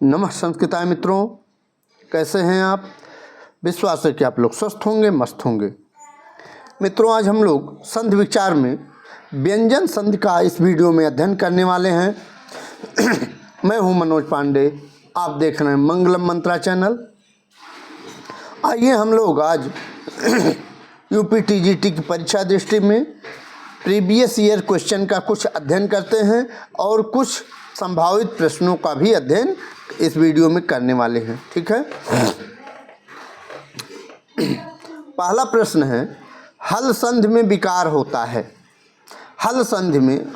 नमः संस्कृताय मित्रों, कैसे हैं आप। विश्वास है कि आप लोग स्वस्थ होंगे, मस्त होंगे। मित्रों, आज हम लोग संधि विचार में व्यंजन संधि का इस वीडियो में अध्ययन करने वाले हैं। मैं हूं मनोज पांडे, आप देख रहे हैं मंगलम मंत्रा चैनल। आइए हम लोग आज यूपीटीजीटी की परीक्षा दृष्टि में प्रीवियस ईयर क्वेश्चन का कुछ अध्ययन करते हैं और कुछ संभावित प्रश्नों का भी अध्ययन इस वीडियो में करने वाले हैं। ठीक है। पहला प्रश्न है, हल संधि में विकार होता है। हल संधि में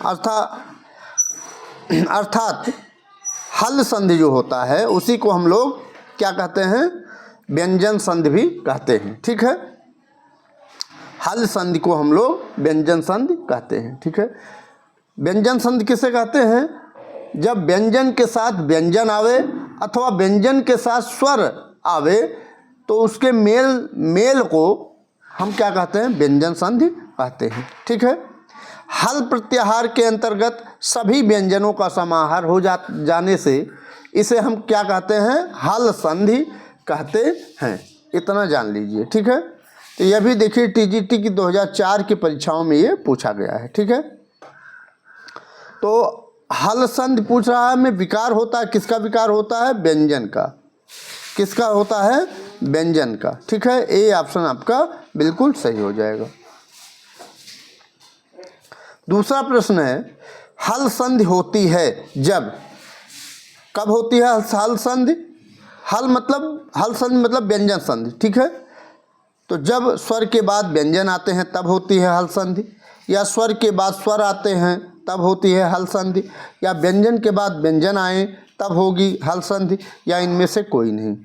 अर्थात हल संधि जो होता है उसी को हम लोग क्या कहते हैं, व्यंजन संधि भी कहते हैं। ठीक है। हल संधि को हम लोग व्यंजन संधि कहते हैं। ठीक है। व्यंजन संधि किसे कहते हैं? जब व्यंजन के साथ व्यंजन आवे अथवा व्यंजन के साथ स्वर आवे तो उसके मेल को हम क्या कहते हैं, व्यंजन संधि कहते हैं। ठीक है। हल प्रत्याहार के अंतर्गत सभी व्यंजनों का समाहार हो जाने से इसे हम क्या कहते हैं, हल संधि कहते हैं। इतना जान लीजिए। ठीक है। तो यह भी देखिए टीजीटी की 2004 की परीक्षाओं में ये पूछा गया है। ठीक है। तो हल संधि पूछ रहा है में विकार होता है। किसका विकार होता है? व्यंजन का। किसका होता है? व्यंजन का। ठीक है। ए ऑप्शन आपका बिल्कुल सही हो जाएगा। दूसरा प्रश्न है, हल संधि होती है जब, कब होती है हल संधि? हल संधि मतलब व्यंजन संधि। ठीक है। तो जब स्वर के बाद व्यंजन आते हैं तब होती है हल संधि, या स्वर के बाद स्वर आते हैं तब होती है हल संधि, या व्यंजन के बाद व्यंजन आए तब होगी हल संधि, या इनमें से कोई नहीं।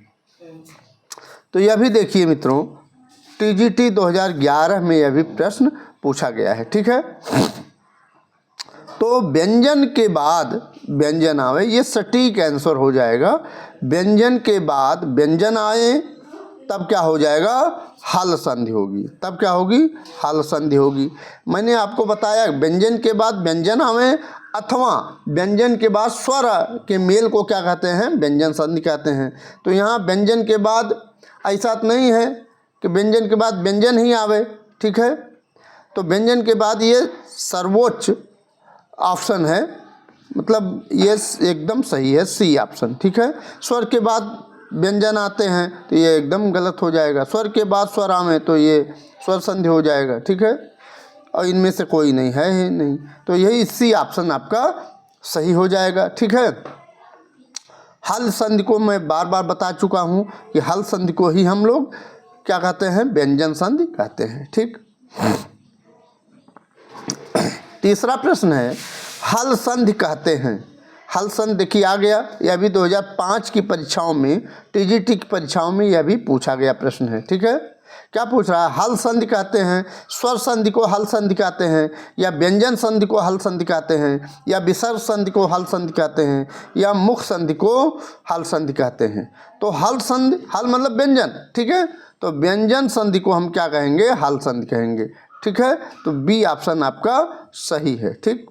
तो यह भी देखिए मित्रों, टीजीटी 2011 में यह भी प्रश्न पूछा गया है। ठीक है। तो व्यंजन के बाद व्यंजन आवे, ये सटीक आंसर हो जाएगा। व्यंजन के बाद व्यंजन आए तब क्या हो जाएगा, हल संधि होगी। तब क्या होगी, हल संधि होगी। मैंने आपको बताया व्यंजन के बाद व्यंजन आवे अथवा व्यंजन के बाद स्वर के मेल को क्या कहते हैं, व्यंजन संधि कहते हैं। तो यहाँ व्यंजन के बाद ऐसा नहीं है कि व्यंजन के बाद व्यंजन ही आवे। ठीक है। तो व्यंजन के बाद ये सर्वोच्च ऑप्शन है, मतलब ये एकदम सही है, सी ऑप्शन। ठीक है। स्वर के बाद व्यंजन आते हैं तो ये एकदम गलत हो जाएगा। स्वर के बाद स्वर आवे तो ये स्वर संधि हो जाएगा। ठीक है। और इनमें से कोई नहीं है ही नहीं, तो यही सी ऑप्शन आपका सही हो जाएगा। ठीक है। हल संधि को मैं बार बार बता चुका हूँ कि हल संधि को ही हम लोग क्या कहते हैं, व्यंजन संधि कहते हैं। ठीक। तीसरा प्रश्न है, हल संधि कहते हैं। हल संधि देखिए आ गया, यह भी 2005 की परीक्षाओं में, टीजीटी की परीक्षाओं में यह भी पूछा गया प्रश्न है। ठीक है। क्या पूछ रहा है? हल संधि कहते हैं, स्वर संधि को हल संधि कहते हैं, या व्यंजन संधि को हल संधि कहते हैं, या विसर्ग संधि को हल संधि कहते हैं, या मुख संधि को हल संधि कहते हैं। तो हल संधि, हल मतलब व्यंजन। ठीक है। तो व्यंजन संधि को हम क्या कहेंगे, हल संधि कहेंगे। ठीक है। तो बी ऑप्शन आपका सही है। ठीक।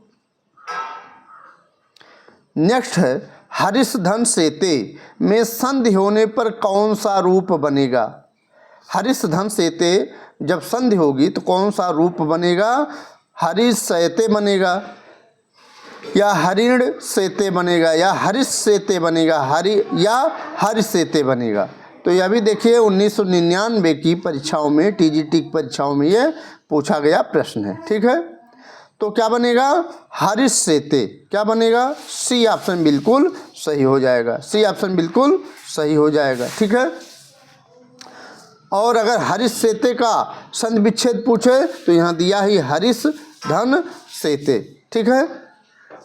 नेक्स्ट है, हरिश धन सेते में संधि होने पर कौन सा रूप बनेगा? हरिश धन सेते जब संधि होगी तो कौन सा रूप बनेगा? हरिश सेते बनेगा, या हरिण सेते बनेगा, या हरिश सेते बनेगा, या हरिश सेते बनेगा। तो यह भी देखिए 1999 की परीक्षाओं में, टीजीटी की परीक्षाओं में ये पूछा गया प्रश्न है। ठीक है। तो क्या बनेगा, हरिश सेते। क्या बनेगा? सी ऑप्शन बिल्कुल सही हो जाएगा। सी ऑप्शन बिल्कुल सही हो जाएगा। ठीक है। और अगर हरिश सेते का संधि विच्छेद पूछे तो यहाँ दिया ही हरिश धन सेते। ठीक है।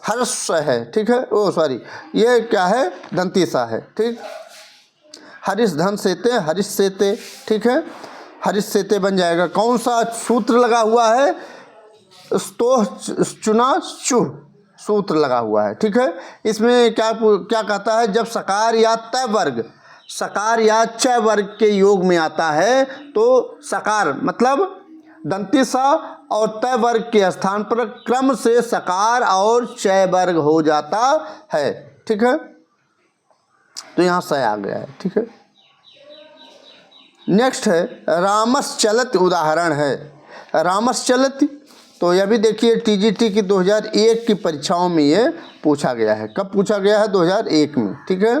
हर्ष है। ठीक है। ओ सॉरी, ये क्या है, दंतीसा है। ठीक। हरिश धन सेते, हरिश सेते। ठीक है। हरिश सेते बन जाएगा। कौन सा सूत्र लगा हुआ है? स्तोह चुना चुह सूत्र लगा हुआ है। ठीक है। इसमें क्या कहता है, जब सकार या तय वर्ग, सकार या चय वर्ग के योग में आता है तो सकार मतलब दंती सा और तय वर्ग के स्थान पर क्रम से सकार और चय वर्ग हो जाता है। ठीक है। तो यहाँ स आ गया है, ठीक है। नेक्स्ट है रामश्चलत उदाहरण है। रामश्चलत, तो यह भी देखिए टीजीटी की 2001 की परीक्षाओं में ये पूछा गया है। कब पूछा गया है? 2001 में, ठीक है।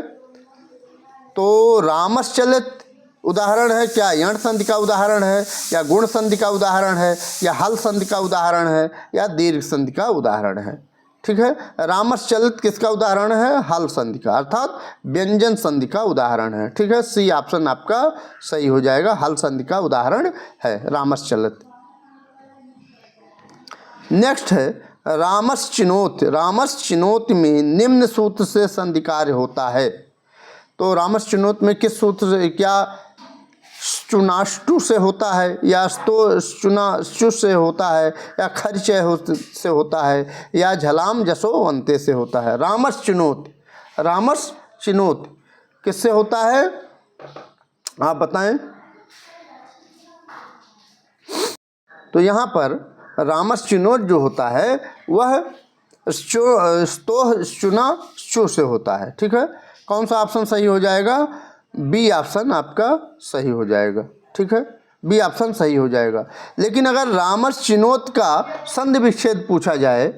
तो रामश्चलत उदाहरण है क्या यण संधि का उदाहरण है, या गुण संधि का उदाहरण है, या हल संधि का उदाहरण है, या दीर्घ संधि का उदाहरण है, ठीक है। रामश्चलत किसका उदाहरण है? हल संधि का, अर्थात व्यंजन संधि का उदाहरण है, ठीक है। सी ऑप्शन आपका सही हो जाएगा, हल संधि का उदाहरण है रामश्चलत। नेक्स्ट है रामश्चिनोत। रामश्चिनोत में निम्न सूत्र से संधि कार्य होता है। तो रामश्चिनोत में किस सूत्र से, क्या चुनाष्टु से होता है, या चुनाष्टु से होता है, या खरिचय से होता है, या झलाम जसो अंते से होता है? रामश्चिनोत, रामश्चिनोत किससे होता है आप बताएं। तो यहाँ पर रामश्चिनोत जो होता है वह चुनाष्टु से होता है, ठीक है। कौन सा ऑप्शन सही हो जाएगा? बी ऑप्शन आपका सही हो जाएगा, ठीक है। बी ऑप्शन सही हो जाएगा। लेकिन अगर रामस चिनोत का संधि विच्छेद पूछा जाए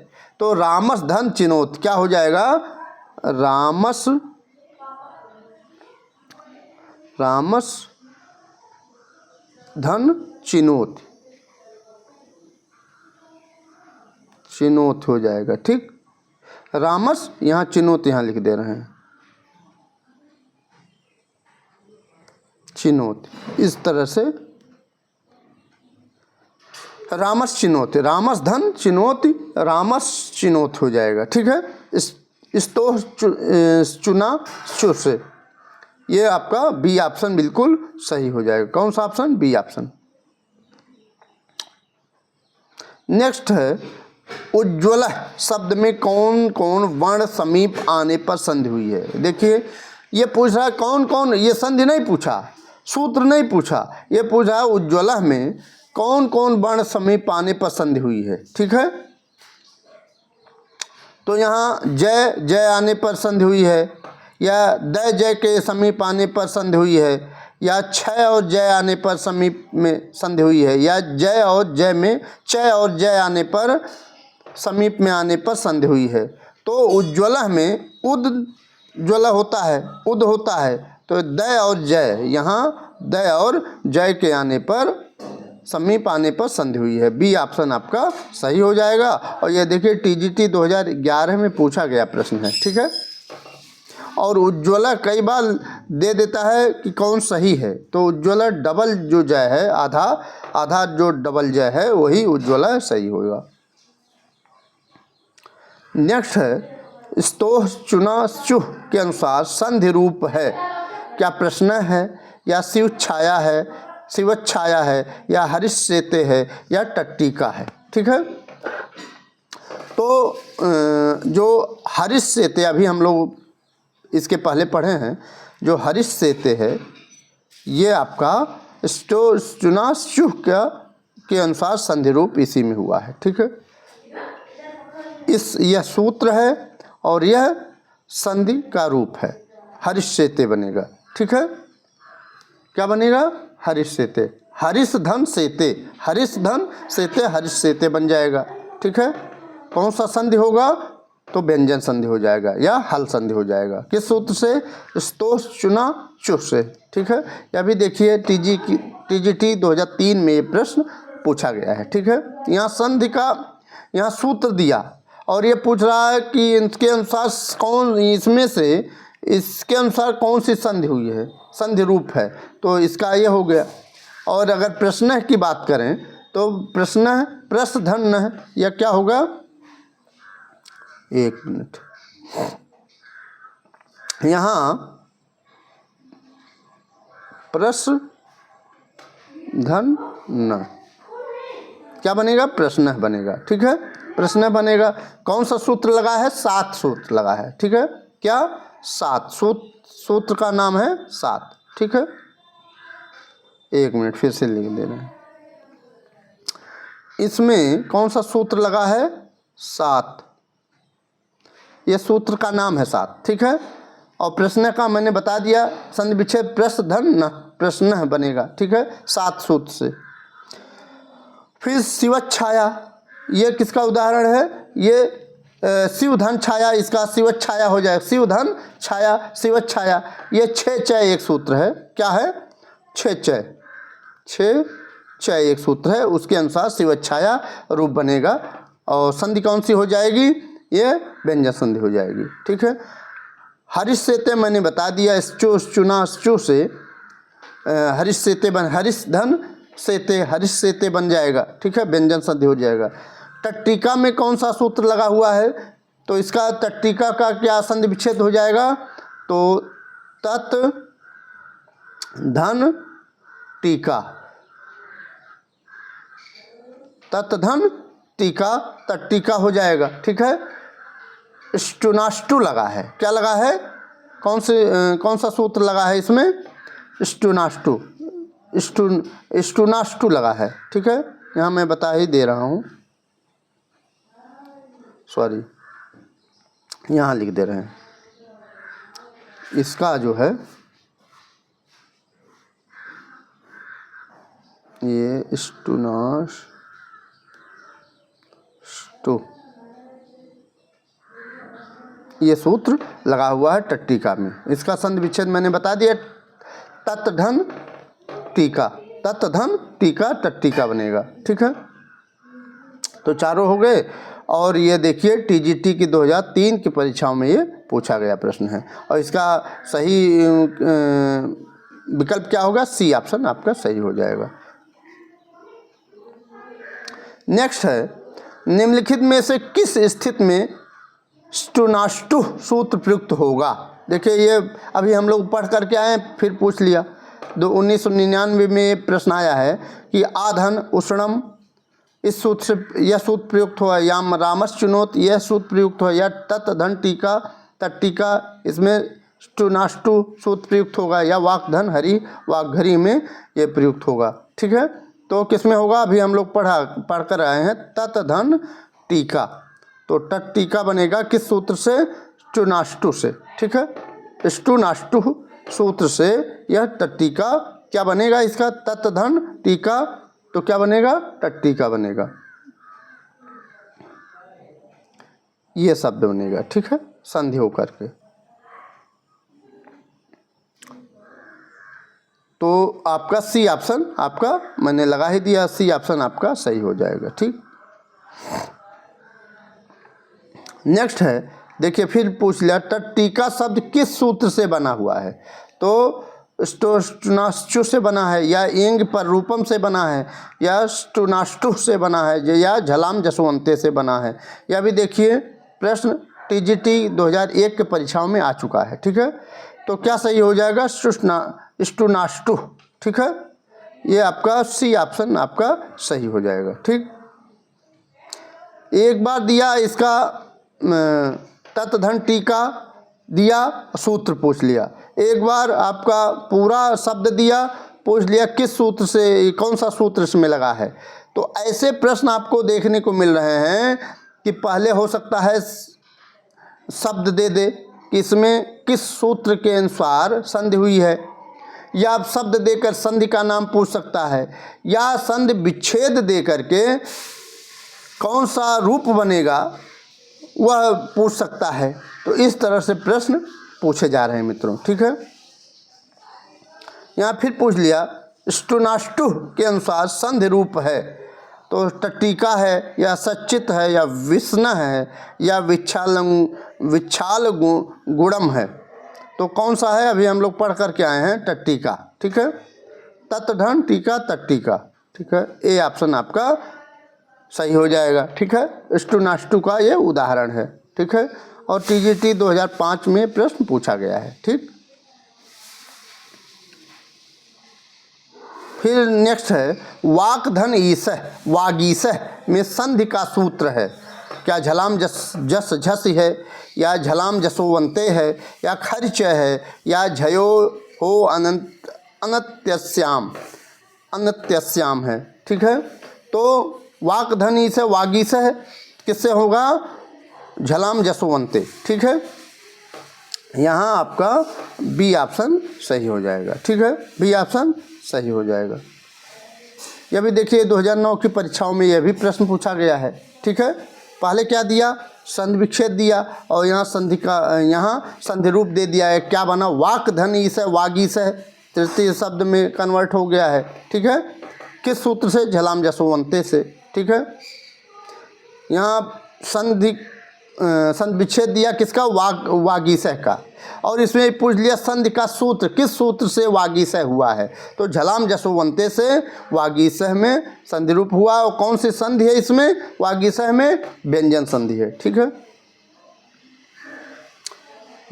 तो रामस धन चिनोत क्या हो जाएगा? रामस धन चिनोत, चिनोत हो जाएगा, ठीक। रामस यहाँ चिनोत यहाँ लिख दे रहे हैं, चिनोत, इस तरह से रामस चिनोत, रामस धन चिनोत, रामस चिनोत हो जाएगा, ठीक है। इस तो चुना चु से, ये आपका बी ऑप्शन बिल्कुल सही हो जाएगा। कौन सा ऑप्शन? B option. नेक्स्ट है उज्ज्वल शब्द में कौन कौन वर्ण समीप आने पर संधि हुई है। देखिए ये पूछ रहा है कौन कौन, ये संधि नहीं पूछा, सूत्र नहीं पूछा, ये पूछा है उज्ज्वल में कौन कौन वर्ण समीप आने पर संधि हुई है, ठीक है। तो यहाँ जय जय आने पर संधि हुई है, या द जय के समीप आने पर संधि हुई है, या छय और जय आने पर समीप में संधि हुई है, या जय और जय में चय और जय आने पर समीप में आने पर संधि हुई है। तो उज्ज्वल में उज्ज्वल होता है, उद होता है, तो द और जय, यहाँ द और जय के आने पर समीप आने पर संधि हुई है। बी ऑप्शन आपका सही हो जाएगा। और ये देखिए टीजीटी 2011 में पूछा गया प्रश्न है, ठीक है। और उज्ज्वला कई बार दे देता है कि कौन सही है, तो उज्ज्वला डबल जो जय है, आधा आधा जो डबल जय है वही उज्ज्वला सही होगा। नेक्स्ट है स्तोह चुना चुह के अनुसार संधि रूप है, क्या प्रश्न है, या शिव छाया है, शिवच्छाया है, या हरीश सेते है, या टट्टिका है, ठीक है। तो जो हरीश सेते अभी हम लोग इसके पहले पढ़े हैं, जो हरीश सेते है ये आपका चुना चुह के अनुसार संधि रूप इसी में हुआ है, ठीक है। यह सूत्र है और यह संधि का रूप है, हरीश सेते बनेगा, ठीक है। क्या बनेगा? हरीश सेते, हरीश धन सेते, हरीश धन सेते, हरीश सेते बन जाएगा, ठीक है। कौन सा संधि होगा? तो व्यंजन संधि हो जाएगा या हल संधि हो जाएगा। किस सूत्र से? स्तोष चुना चुह से, ठीक है। यह भी देखिए टीजीटी 2003 में ये प्रश्न पूछा गया है, ठीक है। यहाँ संधि का यहाँ सूत्र दिया और ये पूछ रहा है कि इसके अनुसार कौन, इसमें से इसके अनुसार कौन सी संधि हुई है, संधि रूप है, तो इसका ये हो गया। और अगर प्रश्न की बात करें तो प्रश्न प्रस्थधन है, या क्या होगा? एक मिनट, यहाँ प्रस्थधन न क्या बनेगा? प्रश्न बनेगा, ठीक है। प्रश्न बनेगा। कौन सा सूत्र लगा है? 7 सूत्र लगा है, ठीक है। क्या? 7 सूत्र का नाम है 7, ठीक है। एक मिनट फिर से लिख दे रहे हैं। इसमें कौन सा सूत्र लगा है? 7, ये सूत्र का नाम है 7, ठीक है। और प्रश्न का मैंने बता दिया, संधि विच्छेद प्रश्न धन न प्रश्न बनेगा, ठीक है, 7 सूत्र से। फिर शिवत छाया, ये किसका उदाहरण है, ये शिव धन छाया, इसका शिवत छाया हो जाए, शिव धन छाया शिवत छाया, ये 6 चय एक सूत्र है, क्या है, 6 चय एक सूत्र है, उसके अनुसार शिवत छाया रूप बनेगा। और संधि कौन सी हो जाएगी, ये व्यंजन संधि हो जाएगी, ठीक है। हरीश सेते मैंने बता दिया, स्चु चुना स्चु से हरीश सेते बन, हरीश धन सेते हरीश सेते बन जाएगा, ठीक है, व्यंजन संधि हो जाएगा। टट्टिका में कौन सा सूत्र लगा हुआ है, तो इसका टट्टिका का क्या संधि विच्छेद हो जाएगा, तो तत् धन टीका, तत् धन टीका तट्टिका हो जाएगा, ठीक है। स्टुनाष्टु लगा है, क्या लगा है, कौन सा सूत्र लगा है इसमें, स्टुनाष्टु, स्टुनाष्टु लगा है, ठीक है। यहाँ मैं बता ही दे रहा हूँ, सॉरी यहाँ लिख दे रहे हैं, इसका जो है ये स्टुनाष्टु, ये सूत्र लगा हुआ है टट्टिका में। इसका संधि विच्छेद मैंने बता दिया, तत् धन टीका, तत् धन टीका टट्टिका बनेगा, ठीक है। तो चारों हो गए। और ये देखिए टीजीटी की 2003 की परीक्षाओं में ये पूछा गया प्रश्न है, और इसका सही विकल्प क्या होगा, सी ऑप्शन आपका सही हो जाएगा। नेक्स्ट है, निम्नलिखित में से किस स्थिति में स्टुनाष्टु सूत्र प्रयुक्त होगा। देखिए ये अभी हम लोग पढ़ करके आए, फिर पूछ लिया। 1999 में प्रश्न आया है कि आधन उष्णम, इस सूत्र से यह सूत्र प्रयुक्त हुआ, या रामस चुनोत यह सूत्र प्रयुक्त हुआ, या तत् धन टीका तट्टिका, इसमें स्टुनाष्टु सूत्र प्रयुक्त होगा, या वाक धन हरि वाकघरी में ये प्रयुक्त होगा, ठीक है। तो किस में होगा, अभी हम लोग पढ़ कर आए हैं, तत् धन टीका, तो टट्टिका बनेगा किस सूत्र से, स्टुनाष्टु से, ठीक है। स्टुनाष्टु सूत्र से यह टट्टिका क्या बनेगा, इसका तत् धन टीका, तो क्या बनेगा, टट्टिका बनेगा, ये शब्द बनेगा, ठीक है, संधि होकर के। तो आपका सी ऑप्शन आपका मैंने लगा ही दिया, सी ऑप्शन आपका सही हो जाएगा, ठीक। नेक्स्ट है, देखिए फिर पूछ लिया, टट्टिका शब्द किस सूत्र से बना हुआ है, तो स्टुनाष्टु से बना है, या इंग पर रूपम से बना है, या स्टुनाष्टु से बना है, या झलाम जसवंते से बना है। यह भी देखिए प्रश्न टीजीटी 2001 के परीक्षाओं में आ चुका है, ठीक है। तो क्या सही हो जाएगा, स्टुनाष्टु, ठीक है, ये आपका सी ऑप्शन आपका सही हो जाएगा, ठीक। एक बार दिया इसका तत् धन टीका दिया, सूत्र पूछ लिया, एक बार आपका पूरा शब्द दिया, पूछ लिया किस सूत्र से, कौन सा सूत्र इसमें लगा है। तो ऐसे प्रश्न आपको देखने को मिल रहे हैं कि पहले हो सकता है शब्द दे दे कि इसमें किस सूत्र के अनुसार संधि हुई है, या शब्द देकर संधि का नाम पूछ सकता है, या संधि विच्छेद दे करके कौन सा रूप बनेगा वह पूछ सकता है। तो इस तरह से प्रश्न पूछे जा रहे हैं मित्रों, ठीक है। यहाँ फिर पूछ लिया, स्टुनाष्टु के अनुसार संधि रूप है, तो टट्टिका है, या सच्चित है, या विष्ण है, या विच्छाल गुणम है, तो कौन सा है, अभी हम लोग पढ़ करके आए हैं, टट्टिका, ठीक है। तत् धन टीका तट्टिका, ठीक है, ए ऑप्शन आपका सही हो जाएगा, ठीक है। स्टुनाष्टु का ये उदाहरण है, ठीक है, और टीजीटी 2005 में प्रश्न पूछा गया है, ठीक। फिर नेक्स्ट है, वाक धन ईसह वागीसह में संधि का सूत्र है, क्या झलाम जस झस है, या झलाम जसोवंते है, या खर्च है, या झयो हो अनत्यस्याम है, ठीक है। तो वाक धन ईसह वागीसह किससे होगा, झलाम जसोवंते, ठीक है। यहाँ आपका बी ऑप्शन सही हो जाएगा। ठीक है, बी ऑप्शन सही हो जाएगा। यह भी देखिए 2009 की परीक्षाओं में यह भी प्रश्न पूछा गया है। ठीक है, पहले क्या दिया, संधि विच्छेद दिया और यहाँ संधि का यहाँ संधि रूप दे दिया है। क्या बना, वाक धन ईस है, वागीस है, तृतीय शब्द में कन्वर्ट हो गया है। ठीक है, किस सूत्र से, झलाम जसोवंते से। ठीक है, यहाँ संधि विच्छेद दिया किसका, वागीसह का, और इसमें पूछ लिया संधि का सूत्र, किस सूत्र से वागीसह हुआ है, तो झलाम जसोवंते से वागीसह में संधि रूप हुआ। और कौन सी संधि है इसमें, वागीसह में व्यंजन संधि है। ठीक है,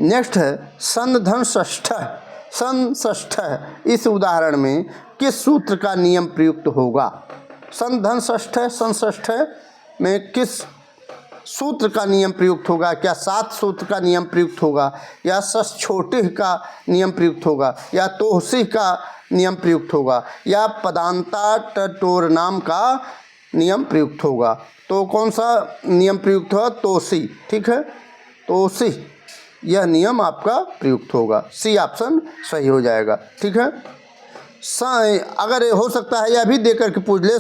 नेक्स्ट है संधन षष्ठ। संध इस उदाहरण में किस सूत्र का नियम प्रयुक्त होगा, संधन षष्ठ में किस सूत्र का नियम प्रयुक्त होगा, क्या 7 सूत्र का नियम प्रयुक्त होगा, या सस छोटे का नियम प्रयुक्त होगा, या तोहसी का नियम प्रयुक्त होगा, या पदांता टटोर नाम का नियम प्रयुक्त होगा। तो कौन सा नियम प्रयुक्त होगा, तोसी। ठीक है, तोसी यह नियम आपका प्रयुक्त होगा। सी ऑप्शन सही हो जाएगा। ठीक है, अगर हो सकता है यह भी दे करके पूछ ले,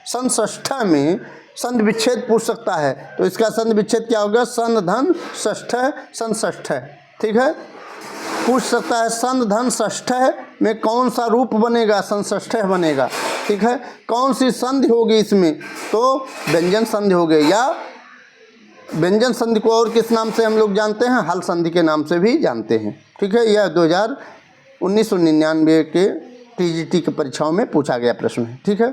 संषष्ठ में संधि विच्छेद पूछ सकता है, तो इसका संधि विच्छेद क्या होगा, संधन षष्ठ संषष्ठ। ठीक है, पूछ सकता है संधन षष्ठ में कौन सा रूप बनेगा, संषष्ठ बनेगा। ठीक है, कौन सी संधि होगी इसमें, तो व्यंजन संधि हो गई, या व्यंजन संधि को और किस नाम से हम लोग जानते हैं, हल संधि के नाम से भी जानते हैं। ठीक है, यह 1999 के टीजीटी की परीक्षाओं में पूछा गया प्रश्न है। ठीक है,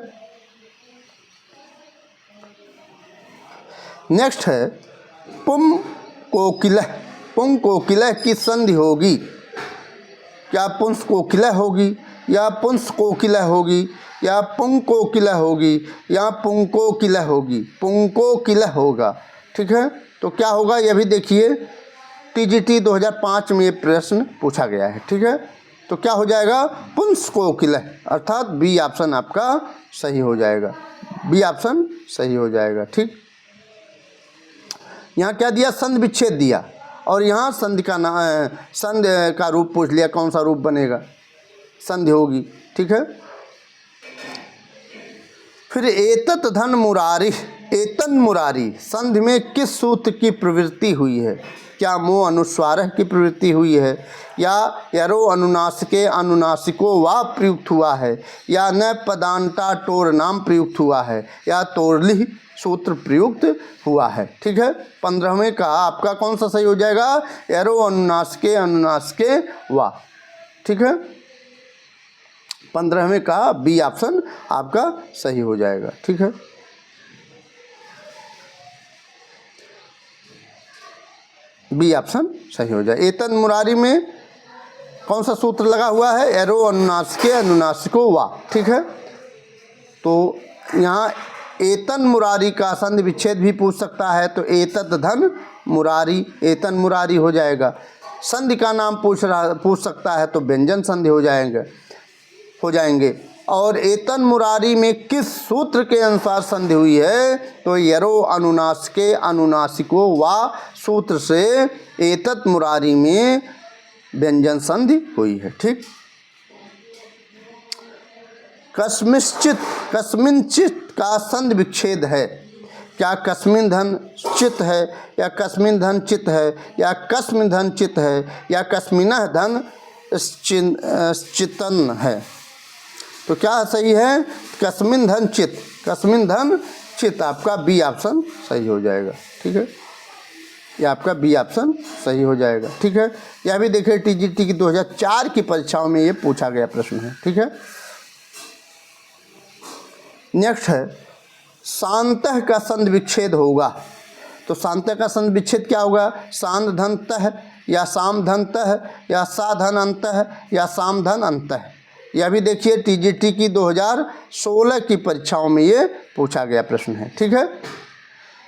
नेक्स्ट है पुम कोकिलह। पुम कोकिलह की संधि होगी, क्या पुंस कोकिलह होगी, या पुंस कोकिलह होगी, या पुंग कोकिलह होगी, या पुंको किलह होगी, पुंको किलह होगा। ठीक है, तो क्या होगा यह भी देखिए, टीजीटी 2005 में ये प्रश्न पूछा गया है। ठीक है, तो क्या हो जाएगा, पुंस कोकिलह, अर्थात बी ऑप्शन आपका सही हो जाएगा। बी ऑप्शन सही हो जाएगा। ठीक, यहाँ क्या दिया, संधि विच्छेद दिया, और यहाँ संधि का रूप पूछ लिया, कौन सा रूप बनेगा, संधि होगी। ठीक है, फिर एतत धन मुरारी, एतन मुरारी संधि में किस सूत्र की प्रवृत्ति हुई है, क्या मो अनुस्वार की प्रवृत्ति हुई है, या यरो अनुनासिके अनुनासिको वा प्रयुक्त हुआ है, या न पदांता टोर नाम प्रयुक्त हुआ है, या तोरलिह सूत्र प्रयुक्त हुआ है। ठीक है, 15वें का आपका कौन सा सही हो जाएगा, यरो अनुनासिके अनुनासिके वा। ठीक है, 15वें का बी ऑप्शन आपका सही हो जाएगा। ठीक है, बी ऑप्शन सही हो जाए। एतन मुरारी में कौन सा सूत्र लगा हुआ है, एरो अनुनासिके अनुनासिको वा। ठीक है, तो यहाँ एतन मुरारी का संधि विच्छेद भी पूछ सकता है, तो एतत धन मुरारी, एतन मुरारी हो जाएगा। संधि का नाम पूछ सकता है, तो व्यंजन संधि हो जाएंगे। और एतन मुरारी में किस सूत्र के अनुसार संधि हुई है, तो यरो अनुनासिके अनुनासिको वा सूत्र से एतत मुरारी में व्यंजन संधि हुई है। ठीक, कस्मिंचित का संधि विच्छेद है, क्या कस्मिन धन चित है, या कस्मिन धन चित है, या कस्मिन धन चित है, या कस्मिनः धन चितन है। तो क्या सही है, कस्मिन धन चित, कस्मिन धन चित आपका बी ऑप्शन सही हो जाएगा। ठीक है, ये आपका बी ऑप्शन सही हो जाएगा। ठीक है, यह भी देखिए टीजीटी की 2004 की परीक्षाओं में ये पूछा गया प्रश्न है। ठीक है, नेक्स्ट है शांतः का संधि विच्छेद होगा, तो शांतः का संधि विच्छेद क्या होगा, शांत धन तः, या साम धन तः, या सा धन अंतः, या साम धन अंतः। यह भी देखिए टीजीटी की 2016 की परीक्षाओं में ये पूछा गया प्रश्न है। ठीक है,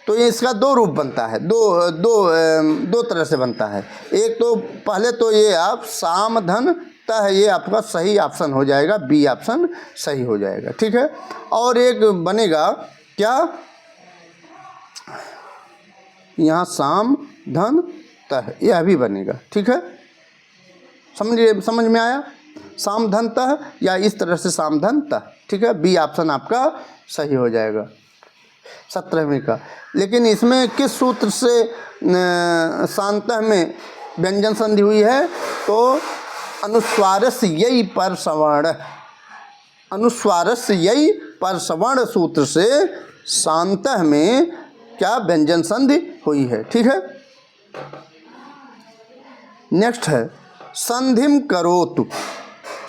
तो ये इसका दो रूप बनता है, दो तरह से बनता है। एक तो पहले तो ये आप साम धन तः, ये आपका सही ऑप्शन हो जाएगा, बी ऑप्शन सही हो जाएगा। ठीक है, और एक बनेगा क्या, यहाँ साम धन तह, यह भी बनेगा। ठीक है, समझ में आया? साम धन तह या इस तरह से साम धन तह। ठीक है, बी ऑप्शन आपका सही हो जाएगा 17वें का। लेकिन इसमें किस सूत्र से शांतः में व्यंजन संधि हुई है? तो अनुस्वारस्य यई पर सवर्ण, अनुस्वारस्य यई पर सवर्ण सूत्र से शांतः में क्या व्यंजन संधि हुई है। ठीक है, नेक्स्ट है संधिम करोतु।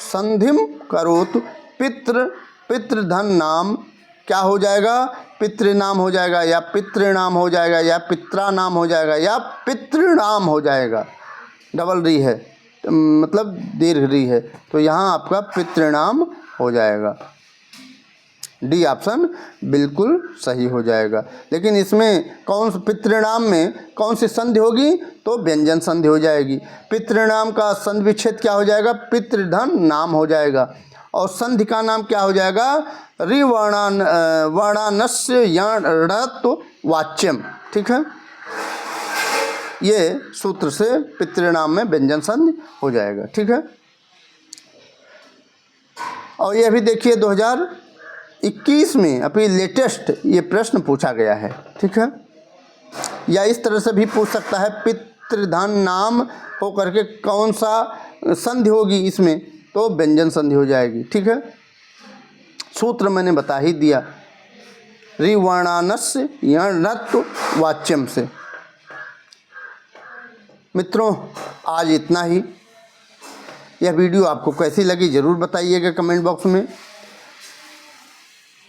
संधिम करोतु पितृधन नाम क्या हो जाएगा? पितृनाम हो जाएगा या पितृनाम हो जाएगा या पित्रानाम हो जाएगा या पितृनाम हो जाएगा। डबल री है, मतलब दीर्घ री है, तो यहाँ आपका पितृनाम हो जाएगा। डी ऑप्शन बिल्कुल सही हो जाएगा। लेकिन इसमें कौन से पितृनाम में कौन सी संधि होगी? तो व्यंजन संधि हो जाएगी। पितृनाम का संधि विच्छेद क्या हो जाएगा? पितृधन नाम हो जाएगा। और संधि का नाम क्या हो जाएगा? वर्णानस्य यणत्व वाच्यम। ठीक है, ये सूत्र से पितृनाम में व्यंजन संधि हो जाएगा। ठीक है, और ये भी देखिए 2021 में अभी लेटेस्ट ये प्रश्न पूछा गया है। ठीक है, या इस तरह से भी पूछ सकता है पितृधन नाम हो करके कौन सा संधि होगी इसमें? तो व्यंजन संधि हो जाएगी। ठीक है, सूत्र मैंने बता ही दिया, रिवर्णानस्य यणत्व वाच्यम से। मित्रों, आज इतना ही। यह वीडियो आपको कैसी लगी ज़रूर बताइएगा कमेंट बॉक्स में।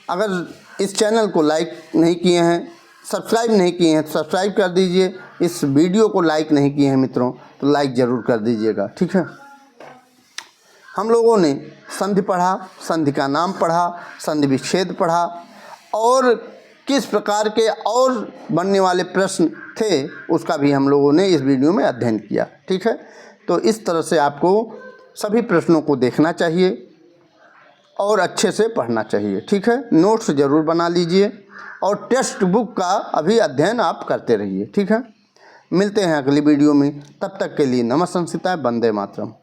अगर इस चैनल को लाइक नहीं किए हैं, सब्सक्राइब नहीं किए हैं तो सब्सक्राइब कर दीजिए। इस वीडियो को लाइक नहीं किए हैं मित्रों तो लाइक ज़रूर कर दीजिएगा। ठीक है, हम लोगों ने संधि पढ़ा, संधि का नाम पढ़ा, संधि विच्छेद पढ़ा और किस प्रकार के और बनने वाले प्रश्न थे उसका भी हम लोगों ने इस वीडियो में अध्ययन किया। ठीक है, तो इस तरह से आपको सभी प्रश्नों को देखना चाहिए और अच्छे से पढ़ना चाहिए। ठीक है, नोट्स ज़रूर बना लीजिए और टेक्स्ट बुक का अभी अध्ययन आप करते रहिए। ठीक है, मिलते हैं अगली वीडियो में, तब तक के लिए नमः संसिताय, वंदे मातरम।